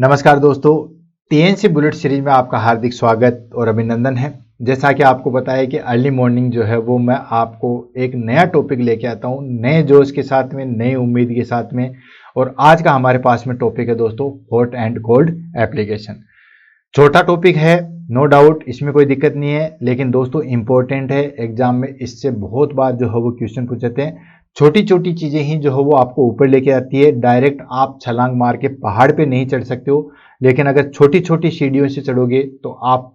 नमस्कार दोस्तों, TNC bullet series में आपका हार्दिक स्वागत और अभिनंदन है। जैसा कि आपको पता है कि अर्ली मॉर्निंग जो है वो मैं आपको एक नया टॉपिक लेके आता हूँ, नए जोश के साथ में, नई उम्मीद के साथ में। और आज का हमारे पास में टॉपिक है दोस्तों हॉट एंड कोल्ड एप्लीकेशन। छोटा टॉपिक है, नो डाउट, इसमें कोई दिक्कत नहीं है, लेकिन दोस्तों इंपॉर्टेंट है। एग्जाम में इससे बहुत बार जो है वो क्वेश्चन पूछ जाते हैं। छोटी छोटी चीजें ही जो है वो आपको ऊपर लेके आती है। डायरेक्ट आप छलांग मार के पहाड़ पे नहीं चढ़ सकते हो, लेकिन अगर छोटी छोटी सीढ़ियों से चढ़ोगे तो आप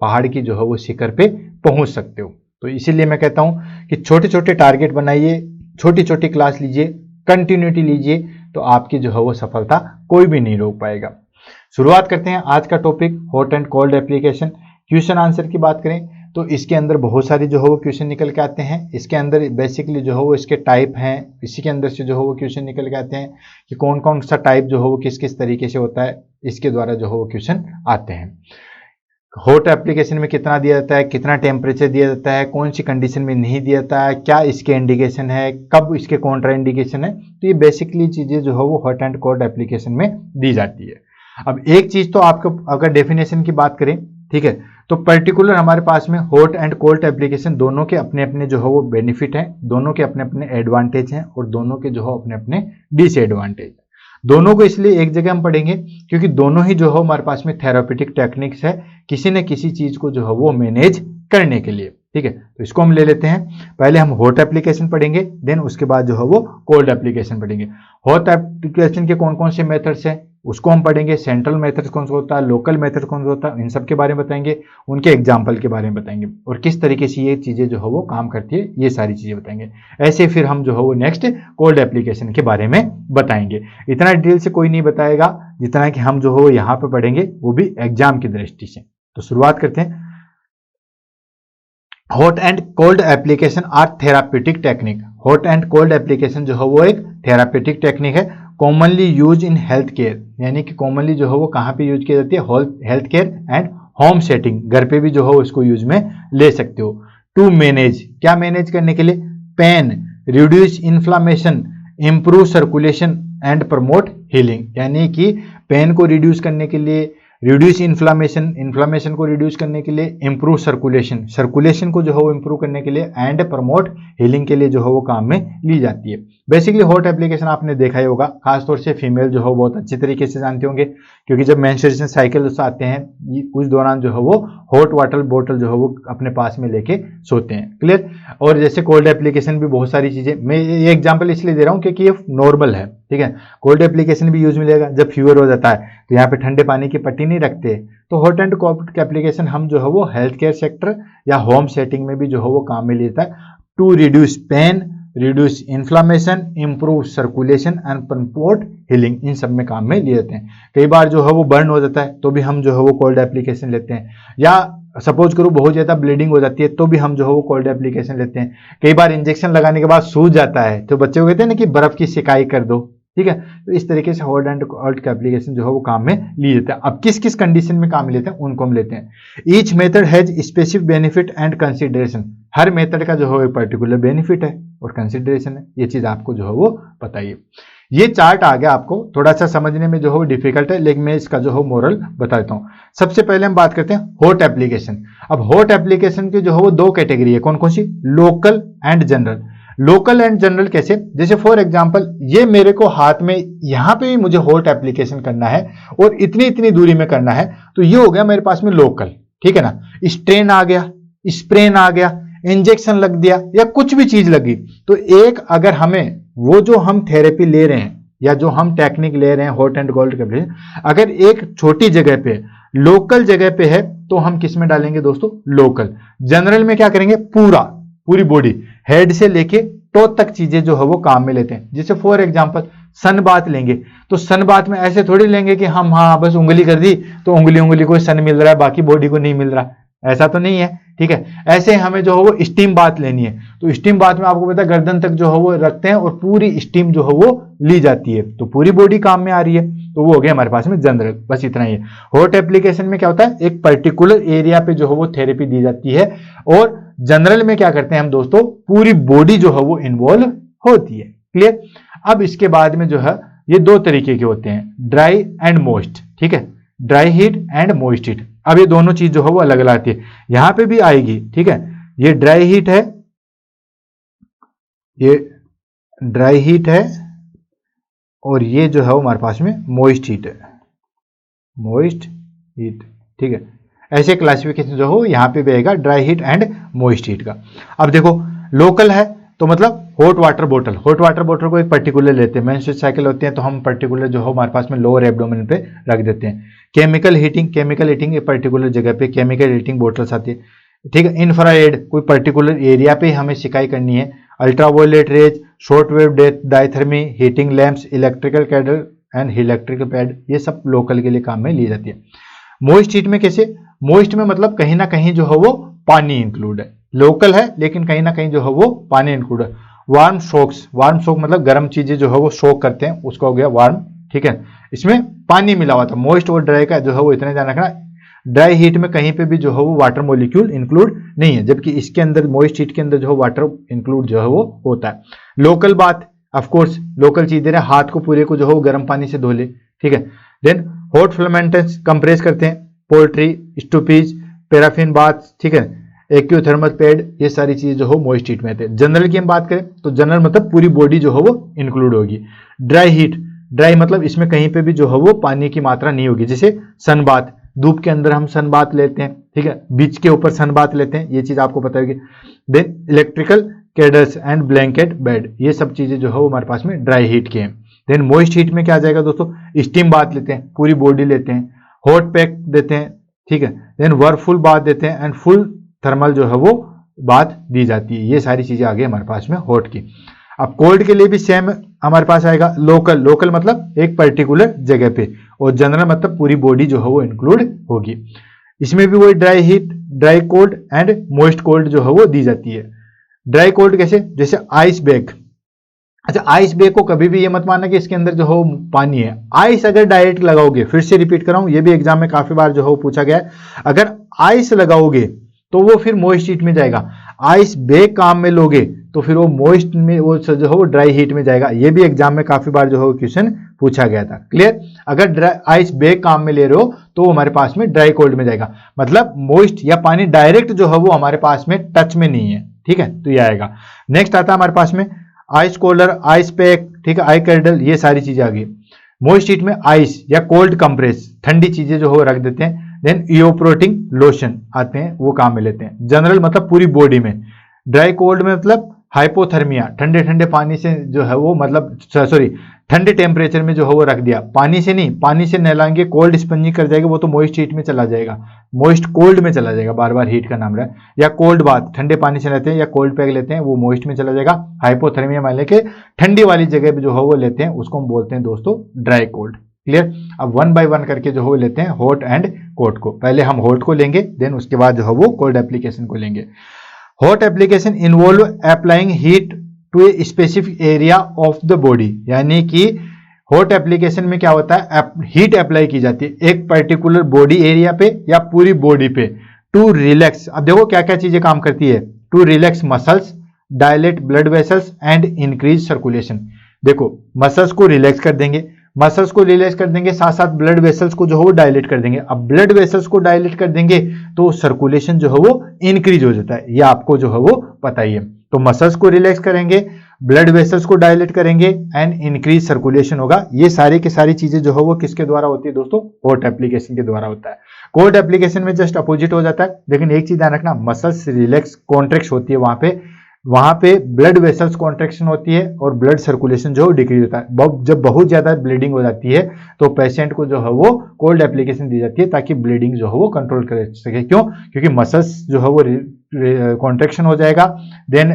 पहाड़ की जो है वो शिखर पे पहुंच सकते हो। तो इसीलिए मैं कहता हूं कि छोटे छोटे टारगेट बनाइए, छोटी छोटी क्लास लीजिए, कंटिन्यूटी लीजिए, तो आपकी जो है वो सफलता कोई भी नहीं रोक पाएगा। शुरुआत करते हैं आज का topic hot and cold application. Question answer की बात करें तो इसके अंदर बहुत सारे जो है वो क्वेश्चन निकल के आते हैं। इसके अंदर बेसिकली जो है वो इसके टाइप हैं, इसी के अंदर से जो है वो क्वेश्चन निकल के आते हैं कि कौन कौन सा टाइप जो है वो किस किस तरीके से होता है, इसके द्वारा जो है वो क्वेश्चन आते हैं। हॉट एप्लीकेशन में कितना दिया जाता है, कितना टेम्परेचर दिया जाता है, कौन सी कंडीशन में नहीं दिया जाता है, क्या इसके इंडिकेशन है, कब इसके कॉन्ट्रा इंडिकेशन है। तो ये बेसिकली चीजें जो है वो हॉट एंड कोल्ड एप्लीकेशन में दी जाती है। अब एक चीज तो आपको अगर डेफिनेशन की बात करें, ठीक है, तो पर्टिकुलर हमारे पास में हॉट एंड कोल्ड एप्लीकेशन दोनों के अपने अपने जो है वो बेनिफिट हैं, दोनों के अपने अपने एडवांटेज हैं और दोनों के जो है अपने अपने डिसएडवांटेज। दोनों को इसलिए एक जगह हम पढ़ेंगे क्योंकि दोनों ही जो है हमारे पास में थेरापेटिक टेक्निक्स है किसी न किसी चीज को जो है वो मैनेज करने के लिए। ठीक है, तो इसको हम ले लेते हैं। पहले हम हॉट एप्लीकेशन पढ़ेंगे, देन उसके बाद जो है वो कोल्ड एप्लीकेशन पढ़ेंगे। हॉट एप्लीकेशन के कौन कौन से मेथड्स हैं उसको हम पढ़ेंगे। सेंट्रल मेथड कौन सा होता है, लोकल मेथड कौन सा होता है, इन सब के बारे में बताएंगे, उनके एग्जाम्पल के बारे में बताएंगे और किस तरीके से ये चीजें जो है वो काम करती है, ये सारी चीजें बताएंगे। ऐसे फिर हम जो है वो नेक्स्ट कोल्ड एप्लीकेशन के बारे में बताएंगे। इतना डिटेल से कोई नहीं बताएगा जितना कि हम जो है वो यहाँ पे पढ़ेंगे, वो भी एग्जाम की दृष्टि से। तो शुरुआत करते हैं। Hot and cold application are therapeutic technique. Hot and cold application जो है वो एक थेरापेटिक टेक्निक है, commonly use in health care, यानी कि कॉमनली जो है वो कहाँ पे यूज की जाती है, health care and home setting. घर पे भी जो है उसको यूज में ले सकते हो। टू मैनेज, क्या मैनेज करने के लिए, pain, reduce inflammation, improve circulation and promote healing, यानी कि पेन को रिड्यूस करने के लिए, रिड्यूस इन्फ्लामेशन, इन्फ्लामेशन को रिड्यूस करने के लिए, इंप्रूव सर्कुलेशन, सर्कुलेशन को जो है वो इंप्रूव करने के लिए, एंड प्रमोट हीलिंग के लिए जो है वो काम में ली जाती है। बेसिकली हॉट एप्लीकेशन आपने देखा ही होगा, खासतौर से फीमेल जो है बहुत अच्छी तरीके से जानते होंगे, क्योंकि जब मेंस्ट्रुएशन साइकिल आते हैं उस दौरान जो है वो हॉट वाटर बोतल जो है वो अपने पास में लेके सोते हैं। क्लियर। और जैसे कोल्ड एप्लीकेशन भी बहुत सारी चीजें, मैं ये एग्जांपल इसलिए दे रहा हूँ क्योंकि ये नॉर्मल है, ठीक है। कोल्ड एप्लीकेशन भी यूज मिलेगा जब फीवर हो जाता है, तो यहाँ पे ठंडे पानी की पट्टी नहीं रखते। तो हॉट एंड कोल्ड एप्लीकेशन हम जो है वो हेल्थ केयर सेक्टर या होम सेटिंग में भी जो है वो काम में लेता है। To reduce pain, reduce inflammation, improve circulation and promote healing, इन सब में काम में लिए जाते हैं। कई बार जो है वो बर्न हो जाता है तो भी हम जो है वो कोल्ड एप्लीकेशन लेते हैं, या सपोज करो बहुत ज्यादा ब्लीडिंग हो जाती है तो भी हम जो है वो कोल्ड एप्लीकेशन लेते हैं। कई बार इंजेक्शन लगाने के बाद सूज जाता है तो बच्चे को कहते हैं ना कि बर्फ की सिकाई कर दो, ठीक है। तो इस तरीके से हॉट एंड कोल्ड एप्लीकेशन जो है वो काम में लिए जाते हैं। अब किस किस कंडीशन में काम में लेते हैं उनको हम लेते हैं। Each method has specific benefit and consideration, her method का जो है एक पर्टिकुलर बेनिफिट है और कंसिडरेशन है, ये चीज आपको जो है वो बताइए। ये चार्ट आ गया, आपको थोड़ा सा समझने में जो है वो डिफिकल्ट है, लेकिन मैं इसका जो है मोरल बता देता हूं। सबसे पहले हम बात करते हैं हॉट एप्लीकेशन। अब हॉट एप्लीकेशन की जो है वो दो कैटेगरी है, कौन कौन सी, local and general. Local and general कैसे, जैसे फॉर एग्जांपल ये मेरे को हाथ में यहां पे भी मुझे हॉट एप्लीकेशन करना है और इतनी इतनी दूरी में करना है, तो ये हो गया मेरे पास में लोकल, ठीक है ना। स्ट्रेन आ गया, स्प्रेन आ गया, इंजेक्शन लग दिया या कुछ भी चीज लगी, तो एक अगर हमें वो जो हम थेरेपी ले रहे हैं या जो हम टेक्निक ले रहे हैं हॉट एंड कोल्ड एप्लीकेशन, अगर एक छोटी जगह पे लोकल जगह पे है तो हम किस में डालेंगे दोस्तों, लोकल। जनरल में क्या करेंगे, पूरी बॉडी हेड से लेके टो तक चीजें जो है वो काम में लेते हैं। जैसे फॉर एग्जांपल सन बात लेंगे तो सन बात में ऐसे थोड़ी लेंगे कि हम हाँ बस उंगली कर दी तो उंगली को सन मिल रहा है बाकी बॉडी को नहीं मिल रहा, ऐसा तो नहीं है, ठीक है। ऐसे हमें जो है वो स्टीम बात लेनी है तो स्टीम बात में आपको पता है गर्दन तक जो है वो रखते हैं और पूरी स्टीम जो है वो ली जाती है, तो पूरी बॉडी काम में आ रही है, तो वो हो गया हमारे पास में जनरल। बस इतना ही है। हॉट एप्लीकेशन में क्या होता है, एक पर्टिकुलर एरिया पे जो है वो थेरेपी दी जाती है, और जनरल में क्या करते हैं हम दोस्तों, पूरी बॉडी जो है वो इन्वॉल्व होती है। क्लियर। अब इसके बाद में जो है ये दो तरीके के होते हैं, ड्राई एंड मॉइस्ट, ठीक है, dry heat and moist heat. अब ये दोनों चीज जो है वो अलग अलग आती है, यहां पे भी आएगी, ठीक है। ये ड्राई हीट है, ये ड्राई हीट है, और ये जो है वो हमारे पास में मॉइस्ट हीट है, मॉइस्ट हीट, ठीक है। ऐसे क्लासिफिकेशन जो हो यहाँ पे भी आएगा dry heat and moist heat का। अब देखो लोकल है तो मतलब हॉट वाटर बोतल, हॉट वाटर बोतल को एक पर्टिकुलर लेते हैं, मेंस्ट्रुअल साइकिल होते हैं तो हम पर्टिकुलर जो हो हमारे पास में लोअर एब्डोमेन पे रख देते हैं। केमिकल हीटिंग, केमिकल हीटिंग एक पर्टिकुलर जगह पे केमिकल हीटिंग बोटल्स आती है, ठीक है। इंफ्रारेड कोई पर्टिकुलर एरिया पे हमें सिकाई करनी है। Ultraviolet rays, short wave diathermy, heating lamps, electrical cattle and electrical pad, ये सब लोकल के लिए काम में ली जाती है। मॉइस्ट हीट में कैसे, मॉइस्ट में मतलब कहीं ना कहीं जो है वो पानी इंक्लूड है, लोकल है लेकिन कहीं ना कहीं जो है वो पानी इंक्लूड है। वार्म सोक्स, वार्म सोक मतलब गर्म चीजें जो है वो सोक करते हैं, उसका हो गया वार्म, ठीक है। इसमें पानी मिला हुआ था। मॉइस्ट और ड्राई का जो है वो इतना ध्यान रखना, ड्राई हीट में कहीं पे भी जो है वो वाटर मॉलिक्यूल इंक्लूड नहीं है, जबकि इसके अंदर मॉइस्ट हीट के अंदर जो है वाटर इंक्लूड जो है वो होता है। लोकल बात, ऑफ कोर्स लोकल चीजें है, हाथ को पूरे को जो है वो गर्म पानी से धो ले, ठीक है। देन हॉट फ्लमेंटेंस कंप्रेस करते हैं, पोल्ट्री, स्टूपीज, पैराफिन बाथ, ठीक है, एक्यूथर्मल पैड, ये सारी चीजें जो हो मॉइस्ट हीट में आते हैं। जनरल की हम बात करें तो जनरल मतलब पूरी बॉडी जो हो वो इंक्लूड होगी। ड्राई हीट, ड्राई मतलब इसमें कहीं पे भी जो है वो पानी की मात्रा नहीं होगी, जैसे सन बाथ, धूप के अंदर हम सन बाथ लेते हैं, ठीक है, बीच के ऊपर सन बाथ लेते हैं, ये चीज आपको पता होगी। Then electrical candles and blanket bed, ये सब चीजें जो है वो हमारे पास में ड्राई हीट के हैं। देन मॉइस्ट हीट में क्या आ जाएगा दोस्तों, स्टीम बाथ लेते हैं, पूरी बॉडी लेते हैं, हॉट पैक देते हैं, ठीक है। देन वर्फुल बाथ देते हैं एंड फुल थर्मल जो है वो बात दी जाती है। ये सारी चीजें आगे हमारे पास में हॉट की। अब कोल्ड के लिए भी सेम हमारे पास आएगा लोकल, लोकल मतलब एक पर्टिकुलर जगह पे, और जनरल मतलब पूरी बॉडी जो है वो इंक्लूड होगी। इसमें भी वही dry heat, dry cold and moist cold जो है वो दी जाती है। ड्राई कोल्ड कैसे, जैसे आइस बैग। अच्छा, आइस बैग को कभी भी ये मत मानना कि इसके अंदर जो हो पानी है। आइस अगर डायरेक्ट लगाओगे, फिर से रिपीट कर रहा हूं, ये भी एग्जाम में काफी बार जो हो पूछा गया है, अगर आइस लगाओगे तो वो फिर मॉइस्ट हीट में जाएगा। आइस बैग काम में लोगे तो फिर वो मॉइस्ट में, वो जो हो ड्राई हीट में जाएगा। ये भी एग्जाम में काफी बार जो हो क्वेश्चन पूछा गया था। क्लियर, अगर आइस बैग काम में ले रहे हो तो हमारे पास में ड्राई कोल्ड में जाएगा, मतलब मॉइस्ट या पानी डायरेक्ट जो है वो हमारे पास में टच में नहीं है, ठीक है, तो ये आएगा। नेक्स्ट आता है हमारे पास में आइस कोलर, आइस पैक, ठीक है, आई कैडल, ये सारी चीजें आ गई। मॉइस्ट हीट में आइस या कोल्ड कंप्रेस, ठंडी चीजें जो हो रख देते हैं। देन इयोप्रोटिंग लोशन आते हैं, वो काम में लेते हैं। जनरल मतलब पूरी बॉडी में। ड्राई कोल्ड में मतलब हाइपोथर्मिया, ठंडे ठंडे पानी से जो है वो, मतलब सॉरी ठंडे टेम्परेचर में जो है वो रख दिया, पानी से नहीं, पानी से नहलाएंगे कोल्ड स्पंजी कर जाएगा, वो तो मॉइस्ट हीट में चला जाएगा, मॉइस्ट कोल्ड में चला जाएगा, बार बार हीट का नाम रहा है। या कोल्ड बाथ, ठंडे पानी से लेते हैं या कोल्ड पैक लेते हैं, वो मॉइस्ट में चला जाएगा। हाइपोथर्मिया मान लेके ठंडी वाली जगह पे जो है वो लेते हैं, उसको हम बोलते हैं दोस्तों ड्राई कोल्ड। क्लियर, अब वन बाय वन करके जो है लेते हैं हॉट एंड कोल्ड को। पहले हम हॉट को लेंगे, देन उसके बाद जो है वो कोल्ड एप्लीकेशन को लेंगे। Hot application involve applying heat to a specific area of the body, यानी कि हॉट एप्लीकेशन में क्या होता है, हीट अप्लाई की जाती है एक पर्टिकुलर बॉडी एरिया पे या पूरी बॉडी पे, टू रिलैक्स। अब देखो क्या क्या चीजें काम करती है, to relax muscles, dilate blood vessels and increase circulation. देखो मसल्स को रिलैक्स कर देंगे, मसल्स को रिलैक्स कर देंगे, साथ साथ ब्लड वेसल्स को जो है वो डायलेट कर देंगे। अब ब्लड वेसल्स को डायलेट कर देंगे तो सर्कुलेशन जो है वो इंक्रीज हो जाता है, ये आपको जो है वो पता ही है। तो मसल्स को रिलैक्स करेंगे, ब्लड वेसल्स को डायलेट करेंगे एंड इंक्रीज सर्कुलेशन होगा। ये सारी की सारी चीजें जो है वो किसके द्वारा होती है दोस्तों, हॉट एप्लीकेशन के द्वारा होता है। कोल्ड एप्लीकेशन में जस्ट अपोजिट हो जाता है, लेकिन एक चीज ध्यान रखना, मसल्स रिलैक्स कॉन्ट्रैक्ट होती है वहां पे ब्लड वेसल्स कॉन्ट्रैक्शन होती है और ब्लड सर्कुलेशन जो डिक्रीज होता है। जब बहुत ज्यादा ब्लीडिंग हो जाती है तो पेशेंट को जो है वो कोल्ड एप्लीकेशन दी जाती है, ताकि ब्लीडिंग जो है वो कंट्रोल कर सके। क्यों, क्योंकि मसल्स जो है वो कॉन्ट्रैक्शन हो जाएगा, देन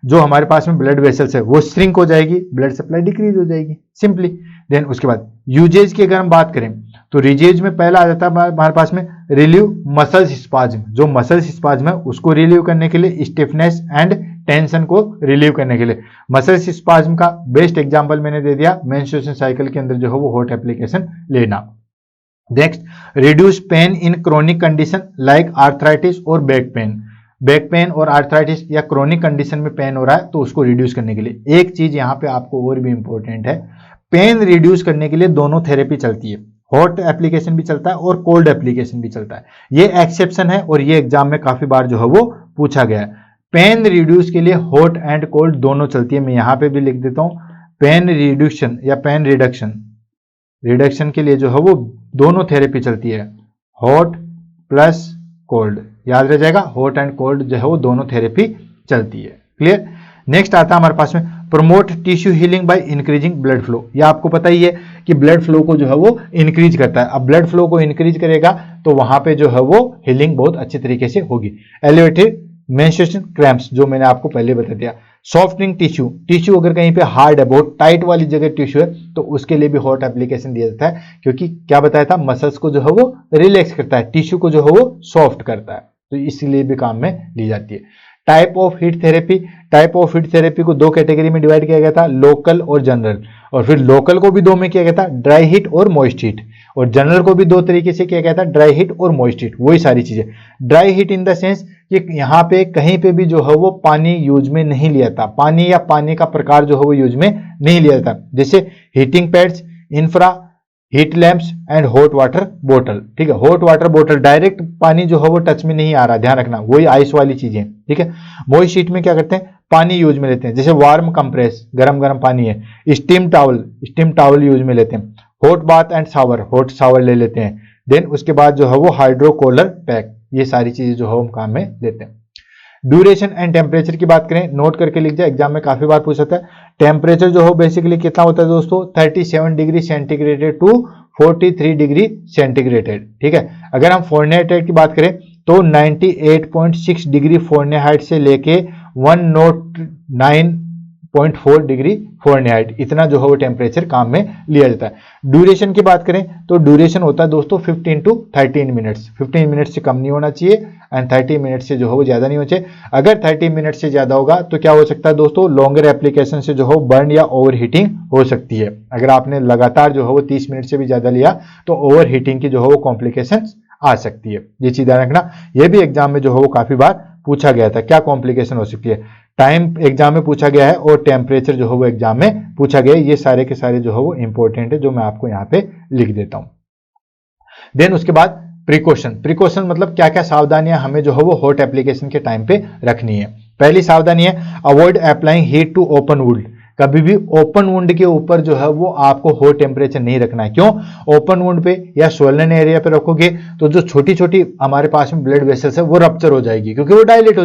जो हमारे पास में ब्लड वेसल्स है वो श्रिंक हो जाएगी, ब्लड सप्लाई डिक्रीज हो जाएगी, सिंपली। देन उसके बाद यूजेज की अगर हम बात करें तो रिजेज में पहला आ जाता है हमारे पास में रिलीव मसल्स स्पाज्म। जो मसल्स स्पाज्म है उसको रिलीव करने के लिए, स्टिफनेस एंड टेंशन को रिलीव करने के लिए। मसल्स स्पाज्म का बेस्ट एग्जांपल मैंने दे दिया, मेंस्ट्रुएशन साइकिल के अंदर जो है वो हॉट एप्लीकेशन लेना। Next, reduce pain in chronic condition like arthritis और बैक पेन। बैक पेन और आर्थराइटिस या क्रोनिक कंडीशन में पेन हो रहा है तो उसको रिड्यूस करने के लिए। एक चीज यहाँ पे आपको और भी इंपॉर्टेंट है, पेन रिड्यूस करने के लिए दोनों थेरेपी चलती है, हॉट एप्लीकेशन भी चलता है और कोल्ड एप्लीकेशन भी चलता है। ये एक्सेप्शन है और ये एग्जाम में काफी बार जो है वो पूछा गया है। पेन रिड्यूस के लिए हॉट एंड कोल्ड दोनों चलती है। मैं यहां पे भी लिख देता हूं, पेन रिड्यूशन या पेन रिडक्शन के लिए जो है वो दोनों थेरेपी चलती है, हॉट प्लस कोल्ड। याद रह जाएगा, हॉट एंड कोल्ड जो है वो दोनों थेरेपी चलती है। क्लियर। नेक्स्ट आता है हमारे पास में promote tissue healing by increasing blood flow. ये आपको पता ही है कि ब्लड फ्लो को जो है वो इंक्रीज करता है। अब ब्लड फ्लो को इंक्रीज करेगा तो वहां पे जो है वो हीलिंग बहुत अच्छी तरीके से होगी। एलिवेटेड मेंस्ट्रुएशन क्रैम्प्स, जो मैंने आपको पहले बता दिया। सॉफ्टनिंग टिश्यू अगर कहीं पे हार्ड है, बहुत टाइट वाली जगह टिश्यू है, तो उसके लिए भी हॉट एप्लीकेशन दिया जाता है, क्योंकि क्या बताया था, मसल्स को जो है वो रिलैक्स करता है, टिश्यू को जो है वो सॉफ्ट करता है, तो इसलिए भी काम में ली जाती है। टाइप ऑफ हीट थेरेपी को दो कैटेगरी में डिवाइड किया गया था, लोकल और जनरल। और फिर लोकल को भी दो में किया गया था, ड्राई हीट और मॉइस्ट हीट। और जनरल को भी दो तरीके से किया गया था, ड्राई हीट और मॉइस्ट हीट। वही सारी चीजें। Dry heat in the sense कि यहाँ पे कहीं पे भी जो है वो पानी यूज में नहीं लिया था, पानी या पानी का प्रकार जो है वो यूज में नहीं लिया था। जैसे heating pads, infra heat lamps and hot water बोतल। ठीक है, हॉट वाटर बोतल डायरेक्ट पानी जो है वो टच में नहीं आ रहा, ध्यान रखना, वही आइस वाली चीजें। ठीक है, मॉइस्ट हीट में क्या करते हैं, पानी यूज में लेते हैं, जैसे वार्म कंप्रेस, गरम गरम पानी है। स्टीम टावल यूज में लेते हैं। Hot bath and shower, hot shower ले लेते हैं। देन उसके बाद जो है वो हाइड्रोकोलर पैक, ये सारी चीजें जो है हम काम में लेते हैं। ड्यूरेशन एंड टेम्परेचर की बात करें, नोट करके लिख जाए, एग्जाम में काफी बार पूछा था। टेम्परेचर जो हो बेसिकली कितना होता है दोस्तों, 37 degree centigrade to 43 degree centigrade. ठीक है, अगर हम फ़ारेनहाइट की बात करें तो 98.6 डिग्री फ़ारेनहाइट से लेके 109.4 डिग्री फ़ारेनहाइट, इतना जो है वो टेम्परेचर काम में लिया जाता है। ड्यूरेशन की बात करें तो ड्यूरेशन होता है दोस्तों 15 to 13 मिनट्स। 15 मिनट से कम नहीं होना चाहिए एंड 30 मिनट से जो है वो ज्यादा नहीं होना चाहिए। अगर 30 मिनट से ज्यादा होगा तो क्या हो सकता है दोस्तों, लॉन्गर एप्लीकेशन से जो है बर्न या ओवर हीटिंग हो सकती है। अगर आपने लगातार जो है वो 30 मिनट से भी ज्यादा लिया तो ओवर हीटिंग की जो है वो कॉम्प्लिकेशन आ सकती है। ये चीज ध्यान रखना, ये भी एग्जाम में जो है वो काफी बार पूछा गया था, क्या कॉम्प्लिकेशन हो सकती है। टाइम एग्जाम में पूछा गया है और टेम्परेचर जो है वो एग्जाम में पूछा गया है। ये सारे के सारे जो है वो इंपॉर्टेंट है, जो मैं आपको यहाँ पे लिख देता हूं। देन उसके बाद प्रिकॉशन मतलब क्या क्या सावधानियां हमें जो है वो हॉट एप्लीकेशन के टाइम पे रखनी है। पहली सावधानी है, avoid applying heat to open wound. कभी भी ओपन वुंड के ऊपर जो है वो आपको हॉट टेम्परेचर नहीं रखना है। क्यों? ओपन वुंड पे या स्वोलन एरिया पे रखोगे तो जो छोटी छोटी हमारे पास में ब्लड वेसल्स है वो रप्चर हो जाएगी, क्योंकि वो डायलेट हो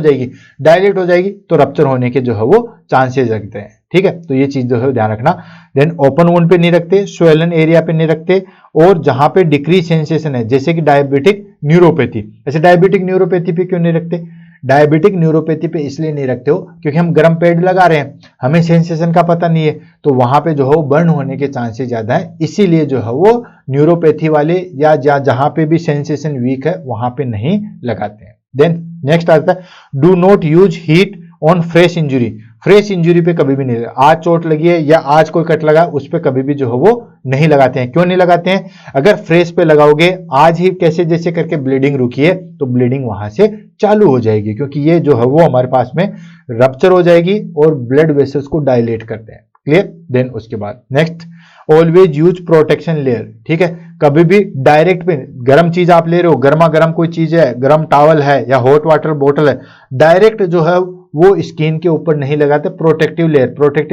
जाएगी तो रप्चर होने के जो है वो चांसेस रखते हैं। ठीक है, तो ये चीज जो है ध्यान रखना। देन ओपन वुंड पे नहीं रखते, स्वोलन एरिया पे नहीं रखते, और जहां पे डिक्रीज सेंसेशन है जैसे कि डायबिटिक न्यूरोपैथी। ऐसे डायबिटिक न्यूरोपैथी पे क्यों नहीं रखते? डायबिटिक न्यूरोपैथी पे इसलिए नहीं रखते हो क्योंकि हम गर्म पैड लगा रहे हैं, हमें सेंसेशन का पता नहीं है, तो वहां पे जो है वो बर्न होने के चांसेस ज्यादा है, इसीलिए जो है वो न्यूरोपैथी वाले या जहां पे भी सेंसेशन वीक है वहां पे नहीं लगाते हैं। देन नेक्स्ट आता है, do not use heat on fresh injury. Fresh injury पे कभी भी नहीं, आज चोट लगी है या आज कोई कट लगा उस पे कभी भी जो है वो नहीं लगाते हैं। क्यों नहीं लगाते हैं? अगर फ्रेश पे लगाओगे, आज ही कैसे जैसे करके ब्लीडिंग रुकी है तो ब्लीडिंग वहां से चालू हो जाएगी, क्योंकि ये जो है वो हमारे पास में रप्चर हो जाएगी और ब्लड वेसल्स को डायलेट करते हैं। क्लियर? देन उसके बाद next, always use protection layer. ठीक है, कभी भी डायरेक्ट पे गर्म चीज आप ले रहे हो, गर्मा गर्म कोई चीज है, गर्म टॉवल है या हॉट वाटर बोतल है, डायरेक्ट जो है वो स्किन के ऊपर नहीं लगाते। Protective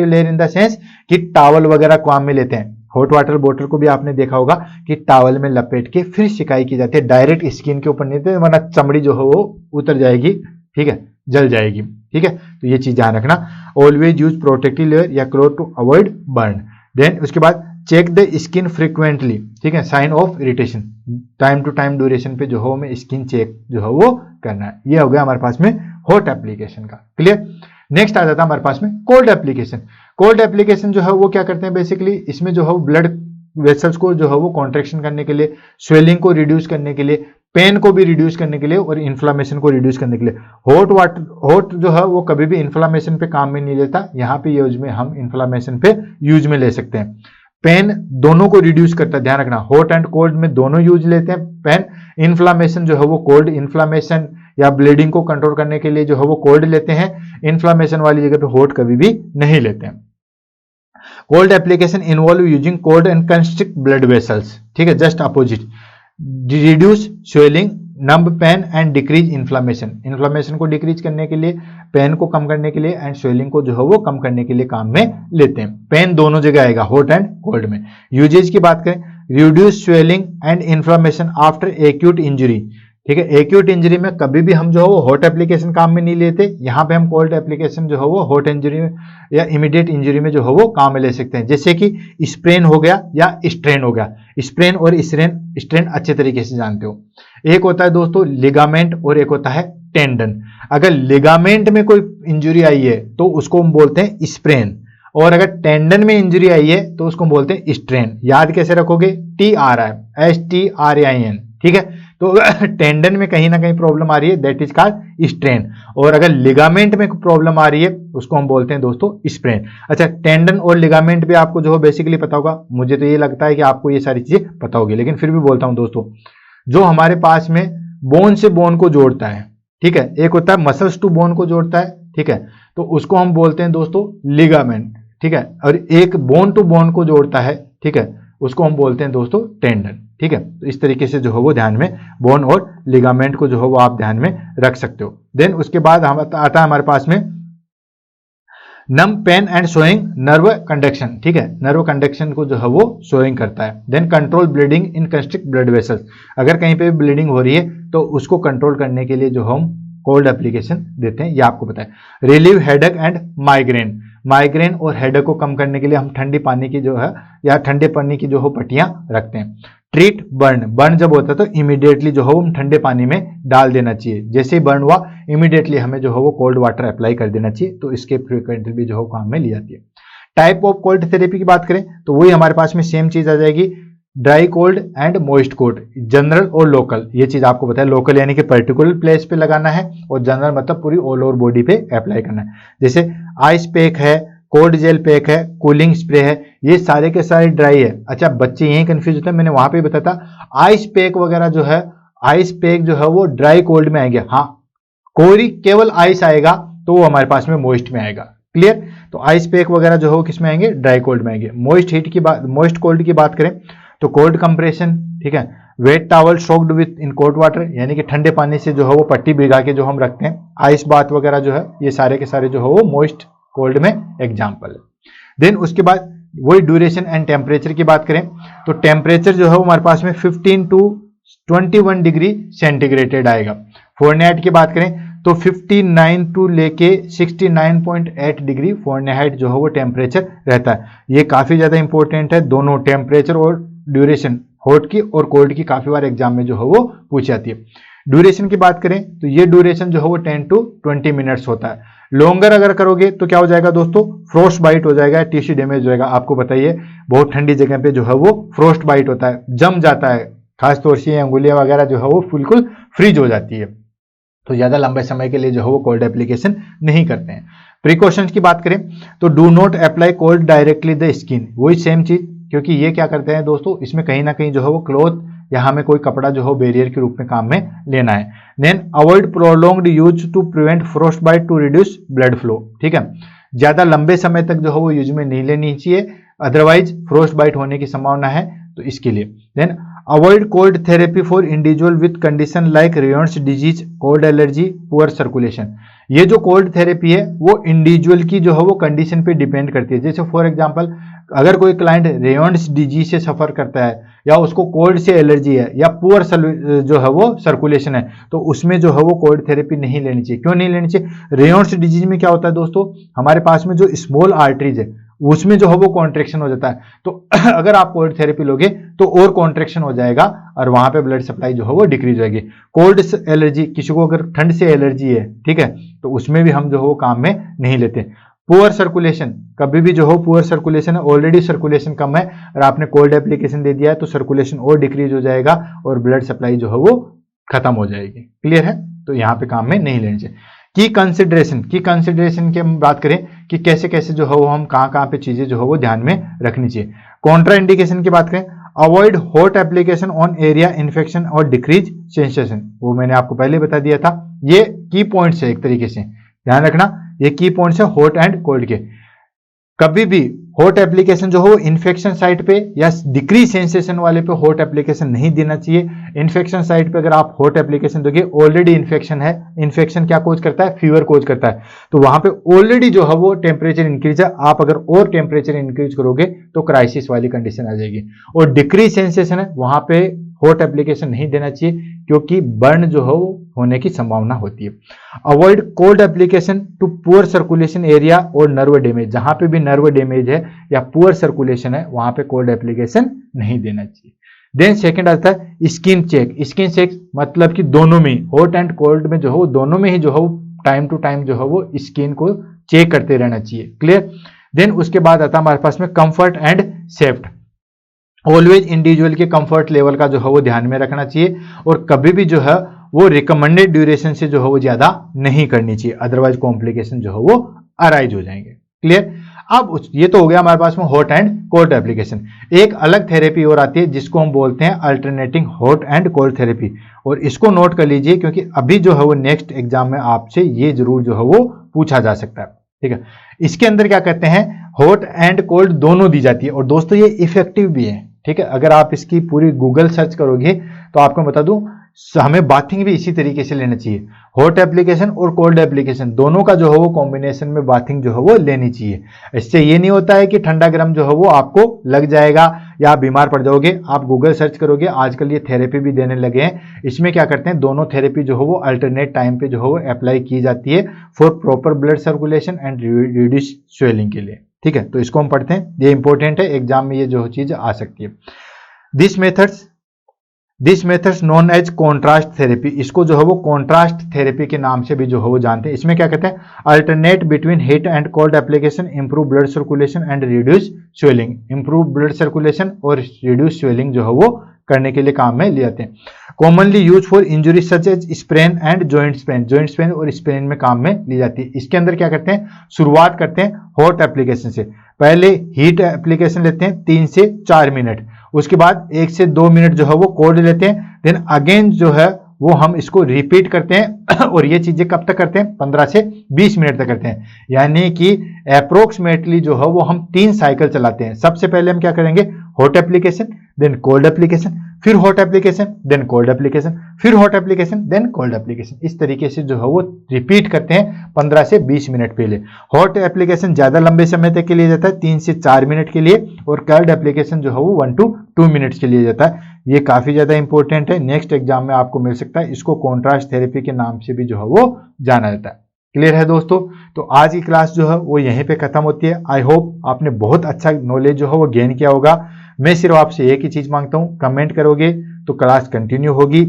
layer in the sense कि टॉवल वगैरह काम में लेते हैं। हॉट वाटर बोतल को भी आपने देखा होगा कि टॉवल में लपेट के फिर सिकाई की जाती है, डायरेक्ट स्किन के ऊपर नहीं देते, वरना चमड़ी जो है वो उतर जाएगी, ठीक है, जल जाएगी। ठीक है, तो ये चीज ध्यान रखना। ऑलवेज यूज प्रोटेक्टिव लेयर या cloth to avoid burn. Then उसके बाद चेक द स्किन फ्रीक्वेंटली। ठीक है, sign of irritation, time to time duration पे जो है हमें स्किन चेक जो है वो करना है। ये हो गया हमारे पास में हॉट एप्लीकेशन का। क्लियर? नेक्स्ट आ जाता है हमारे पास में कोल्ड एप्लीकेशन। कोल्ड एप्लीकेशन जो है वो क्या करते हैं, बेसिकली इसमें जो है वो ब्लड वेसल्स को जो है वो कॉन्ट्रैक्शन करने के लिए, स्वेलिंग को रिड्यूस करने के लिए, पेन को भी रिड्यूस करने के लिए और इन्फ्लामेशन को रिड्यूस करने के लिए। हॉट जो है वो कभी भी इन्फ्लामेशन पे काम में नहीं लेता, यहाँ पे यूज में हम इन्फ्लामेशन पे यूज में ले सकते हैं। पेन दोनों को रिड्यूस करता है, ध्यान रखना, हॉट एंड कोल्ड में दोनों यूज लेते हैं पेन। इन्फ्लामेशन जो है वो कोल्ड इन्फ्लामेशन या ब्लीडिंग को कंट्रोल करने के लिए जो है वो कोल्ड लेते हैं, इन्फ्लामेशन वाली जगह पे हॉट कभी भी नहीं लेते हैं। Cold application involve using cold and constrict blood vessels, ठीक है, just opposite, reduce swelling, numb pain and decrease inflammation, inflammation को डिक्रीज करने के लिए, पेन को कम करने के लिए एंड स्वेलिंग को जो है वो कम करने के लिए काम में लेते हैं। पेन दोनों जगह आएगा, हॉट एंड कोल्ड में। यूजेज की बात करें, reduce swelling and inflammation after acute injury, ठीक है, एक्यूट इंजरी में कभी भी हम जो है वो हॉट एप्लीकेशन काम में नहीं लेते, यहाँ पे हम कोल्ड एप्लीकेशन जो है वो हॉट इंजरी में या इमीडिएट इंजरी में जो है वो काम में ले सकते हैं, जैसे कि स्प्रेन हो गया या स्ट्रेन हो गया। स्प्रेन और स्ट्रेन अच्छे तरीके से जानते हो। एक होता है दोस्तों लिगामेंट और एक होता है टेंडन। अगर लिगामेंट में कोई इंजरी आई है तो उसको हम बोलते हैं स्प्रेन, और अगर टेंडन में इंजरी आई है तो उसको हम बोलते हैं स्ट्रेन। याद कैसे रखोगे, TRIN, ठीक है। तो टेंडन में कहीं ना कहीं प्रॉब्लम आ रही है, दैट इज कॉल्ड स्ट्रेन, और अगर लिगामेंट में प्रॉब्लम आ रही है उसको हम बोलते हैं दोस्तों स्प्रेन। अच्छा, टेंडन और लिगामेंट भी आपको जो है बेसिकली पता होगा, मुझे तो ये लगता है कि आपको ये सारी चीजें पता होगी, लेकिन फिर भी बोलता हूं दोस्तों, जो हमारे पास में बोन से बोन को जोड़ता है, ठीक है, एक होता है मसल्स टू बोन को जोड़ता है, ठीक है, तो उसको हम बोलते हैं दोस्तों लिगामेंट, ठीक है, और एक बोन टू बोन को जोड़ता है, ठीक है, उसको हम बोलते हैं दोस्तों टेंडन, ठीक है। तो इस तरीके से जो है वो ध्यान में बोन और लिगामेंट को जो है वो आप ध्यान में रख सकते हो। देन उसके बाद हम आता है हमारे पास में numb pain and showing nerve conduction, ठीक है, नर्व कंडक्शन को जो है वो शोइंग करता है। Then control bleeding in constrict blood vessels, अगर कहीं पे ब्लीडिंग हो रही है तो उसको कंट्रोल करने के लिए जो हम कोल्ड एप्लीकेशन देते हैं, ये आपको पता है। Relieve headache and migraine, migraine और हेडेक को कम करने के लिए हम ठंडी पानी की जो है या ठंडे पानी की जो हो पट्टियां रखते हैं। ट्रीट बर्न, बर्न जब होता है तो इमीडिएटली जो है हम ठंडे पानी में डाल देना चाहिए, जैसे ही बर्न हुआ इमीडिएटली हमें जो है वो कोल्ड वाटर अप्लाई कर देना चाहिए, तो इसके फ्रीक्वेंटली भी जो है काम में ली जाती है। टाइप ऑफ कोल्ड थेरेपी की बात करें तो वही हमारे पास में सेम चीज आ जाएगी, dry cold and moist cold, general और लोकल, ये चीज आपको पता है। लोकल यानी कि पर्टिकुलर प्लेस पे लगाना है, और जनरल मतलब पूरी ऑल ओवर बॉडी पे अप्लाई करना है, जैसे आइस पैक है, कोल्ड जेल पैक है, कूलिंग स्प्रे है, ये सारे के सारे ड्राई है। अच्छा, बच्चे यही कंफ्यूज होते हैं, मैंने वहां पे बताया था आइस पैक वगैरह जो है, आइस पैक जो है वो ड्राई कोल्ड में आएंगे, हाँ कोई केवल आइस आएगा तो वो हमारे पास में मॉइस्ट में आएगा, क्लियर। तो आइस पैक वगैरह जो है वो किस में आएंगे, ड्राई कोल्ड में आएंगे। मॉइस्ट हीट की बात, मॉइस्ट कोल्ड की बात करें तो कोल्ड कंप्रेशन, ठीक है, wet towel soaked with in cold water, यानी कि ठंडे पानी से जो है वो पट्टी भिगा के जो हम रखते हैं। आइस बाथ वगैरह जो है ये सारे के सारे जो है वो मॉइस्ट कोल्ड में एग्जाम्पल है। देन उसके बाद वही ड्यूरेशन एंड टेम्परेचर की बात करें तो टेम्परेचर जो है वो हमारे पास में 15 to 21 डिग्री सेंटीग्रेड आएगा। फ़ारेनहाइट की बात करें तो 59 टू लेके 69.8 डिग्री फ़ारेनहाइट जो है वो टेम्परेचर रहता है। ये काफ़ी ज़्यादा इंपॉर्टेंट है, दोनों टेम्परेचर और ड्यूरेशन, हॉट की और कोल्ड की काफ़ी बार एग्जाम में जो है वो पूछी जाती है। ड्यूरेशन की बात करें तो ये ड्यूरेशन जो है वो 10 to 20 मिनट्स होता है। लॉन्गर अगर करोगे तो क्या हो जाएगा दोस्तों, फ्रोस्ट बाइट हो जाएगा, टिश्यू डैमेज हो जाएगा। आपको बताइए बहुत ठंडी जगह पे जो है वो फ्रोस्ट बाइट होता है, जम जाता है, खासतौर से अंगुलियां वगैरह जो है वो बिल्कुल फ्रीज हो जाती है, तो ज्यादा लंबे समय के लिए जो है वो कोल्ड एप्लीकेशन नहीं करते हैं। प्रिकॉशंस की बात करें तो do not apply cold directly the skin, वही सेम चीज, क्योंकि ये क्या करते हैं दोस्तों, इसमें कहीं ना कहीं जो है वो क्लॉथ या हमें कोई कपड़ा जो हो बैरियर के रूप में काम में लेना है। Then avoid prolonged use to prevent frostbite to reduce blood flow, ठीक है, ज्यादा लंबे समय तक जो है वो यूज में नहीं लेनी चाहिए, अदरवाइज फ्रोस्ट बाइट होने की संभावना है, तो इसके लिए। Then avoid cold therapy for individual with condition like Raynaud's disease, cold allergy, poor circulation. ये जो कोल्ड थेरेपी है वो इंडिविजुअल की जो है वो कंडीशन पे डिपेंड करती है। जैसे फॉर एग्जांपल अगर कोई क्लाइंट रेयॉन्स डिजीज से सफर करता है या उसको कोल्ड से एलर्जी है या पुअर जो है वो सर्कुलेशन है, तो उसमें जो है वो कोल्ड थेरेपी नहीं लेनी चाहिए। क्यों नहीं लेनी चाहिए, रेयॉन्स डिजीज में क्या होता है दोस्तों, हमारे पास में जो स्मॉल आर्टरीज है उसमें जो है वो कॉन्ट्रेक्शन हो जाता है, तो अगर आप कोल्ड थेरेपी लोगे तो और कॉन्ट्रेक्शन हो जाएगा और वहां पे ब्लड सप्लाई जो है वो डिक्रीज होगी। कोल्ड एलर्जी, किसी को अगर ठंड से एलर्जी है, ठीक है, तो उसमें भी हम जो है वो काम में नहीं लेते। पुअर सर्कुलेशन, कभी भी जो हो पुअर सर्कुलेशन है, ऑलरेडी सर्कुलेशन कम है और आपने कोल्ड एप्लीकेशन दे दिया है तो सर्कुलेशन और डिक्रीज हो जाएगा और ब्लड सप्लाई जो है वो खत्म हो जाएगी, क्लियर है, तो यहाँ पे काम में नहीं लेनी चाहिए। की कंसिडरेशन की हम बात करें कि कैसे कैसे जो है वो हम कहाँ पे चीजें जो है वो ध्यान में रखनी चाहिए। कॉन्ट्रा इंडिकेशन की बात करें, avoid hot application on area infection और डिक्रीज सेंसेशन, वो मैंने आपको पहले बता दिया था। ये की पॉइंट्स है, एक तरीके से ध्यान रखना, ये की पॉइंट्स है हॉट एंड कोल्ड के। कभी भी हॉट एप्लीकेशन जो हो इन्फेक्शन साइट पे या डिक्रीज सेंसेशन वाले पे हॉट एप्लीकेशन नहीं देना चाहिए। इन्फेक्शन साइट पे अगर आप हॉट एप्लीकेशन दोगे, ऑलरेडी इन्फेक्शन है, इन्फेक्शन क्या कोज करता है, फीवर कोज करता है, तो वहां पे ऑलरेडी जो है वो टेम्परेचर इंक्रीज है, आप अगर और टेम्परेचर इंक्रीज करोगे तो क्राइसिस वाली कंडीशन आ जाएगी। और डिक्रीज सेंसेशन है, वहां पे हॉट एप्लीकेशन नहीं देना चाहिए क्योंकि बर्न जो है वो होने की संभावना होती है। Avoid cold application to poor circulation area और नर्व डैमेज, जहां पे भी नर्व डैमेज है या पुअर सर्कुलेशन है वहां पे कोल्ड एप्लीकेशन नहीं देना चाहिए। देन सेकंड आता है स्किन चेक। स्किन चेक मतलब कि दोनों में, हॉट एंड कोल्ड में जो है दोनों में ही जो है टाइम टू टाइम जो है वो स्किन को चेक करते रहना चाहिए। क्लियर। देन उसके बाद आता है हमारे पास में comfort and safety. Always individual के कंफर्ट लेवल का जो है वो ध्यान में रखना चाहिए और कभी भी जो है वो रिकमेंडेड ड्यूरेशन से जो है वो ज्यादा नहीं करनी चाहिए, अदरवाइज कॉम्प्लिकेशन जो है वो अराइज हो जाएंगे। क्लियर। अब ये तो हो गया हमारे पास में हॉट एंड कोल्ड एप्लीकेशन। एक अलग थेरेपी और आती है जिसको हम बोलते हैं alternating hot and cold therapy, और इसको नोट कर लीजिए क्योंकि अभी जो है वो नेक्स्ट एग्जाम में आपसे ये जरूर जो है वो पूछा जा सकता है। ठीक है। इसके अंदर क्या कहते हैं, हॉट एंड कोल्ड दोनों दी जाती है और दोस्तों ये इफेक्टिव भी है। ठीक है। अगर आप इसकी पूरी गूगल सर्च करोगे तो आपको बता दूं हमें बाथिंग भी इसी तरीके से लेना चाहिए। हॉट एप्लीकेशन और कोल्ड एप्लीकेशन दोनों का जो है वो कॉम्बिनेशन में बाथिंग जो है वो लेनी चाहिए। इससे ये नहीं होता है कि ठंडा गर्म जो है वो आपको लग जाएगा या आप बीमार पड़ जाओगे। आप गूगल सर्च करोगे, आजकल ये थेरेपी भी देने लगे हैं। इसमें क्या करते हैं, दोनों थेरेपी जो है वो अल्टरनेट टाइम पे जो है वो अप्लाई की जाती है for proper blood circulation and reduce swelling के लिए। ठीक है। तो इसको हम पढ़ते हैं, ये इंपॉर्टेंट है, एग्जाम में ये जो चीज आ सकती है। This methods known as contrast therapy, इसको जो है वो कॉन्ट्रास्ट थेरेपी के नाम से भी जो है वो जानते हैं। इसमें क्या कहते हैं, alternate between heat and cold application, improve blood circulation and reduce swelling. Improve blood circulation और रिड्यूस स्वेलिंग जो है वो करने के लिए काम में ले जाते हैं। Commonly use for injury such as sprain and joint sprain, joint sprain और स्प्रेन में काम में ली जाती है। इसके अंदर क्या करते हैं, शुरुआत करते हैं हॉट एप्लीकेशन से। पहले हीट एप्लीकेशन लेते हैं 3 से 4 मिनट, उसके बाद 1 से 2 मिनट जो है वो कोल्ड लेते हैं, देन अगेन जो है वो हम इसको रिपीट करते हैं और ये चीजें कब तक करते हैं, 15 से 20 मिनट तक करते हैं। यानी कि अप्रोक्सीमेटली जो है वो हम 3 साइकिल चलाते हैं। सबसे पहले हम क्या करेंगे, hot application, then cold application, फिर hot application, then cold application, फिर hot application, then cold application. इस तरीके से जो है वो रिपीट करते हैं 15 से 20 मिनट पहले। हॉट एप्लीकेशन ज्यादा लंबे समय तक के लिए जाता है, 3 से 4 मिनट के लिए, और कोल्ड एप्लीकेशन जो है वो 1 to 2 मिनट्स के लिए जाता है। ये काफी ज्यादा इंपॉर्टेंट है, नेक्स्ट एग्जाम में आपको मिल सकता है। इसको कॉन्ट्रास्ट थेरेपी के नाम से भी जो है वो जाना जाता है। क्लियर है दोस्तों। तो आज की क्लास जो है वो यहीं पे खत्म होती है। आई होप आपने बहुत अच्छा नॉलेज जो है वो गेन किया होगा। मैं सिर्फ आपसे एक ही चीज मांगता हूं, कमेंट करोगे तो क्लास कंटिन्यू होगी,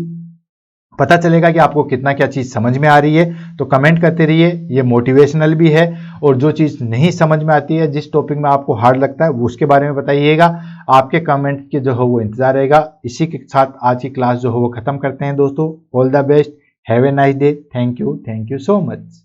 पता चलेगा कि आपको कितना क्या चीज समझ में आ रही है। तो कमेंट करते रहिए, ये मोटिवेशनल भी है। और जो चीज नहीं समझ में आती है, जिस टॉपिक में आपको हार्ड लगता है उसके बारे में बताइएगा। आपके कमेंट के जो है वो इंतजार रहेगा। इसी के साथ आज की क्लास जो है वो खत्म करते हैं दोस्तों। All the best, have a nice day, thank you so much.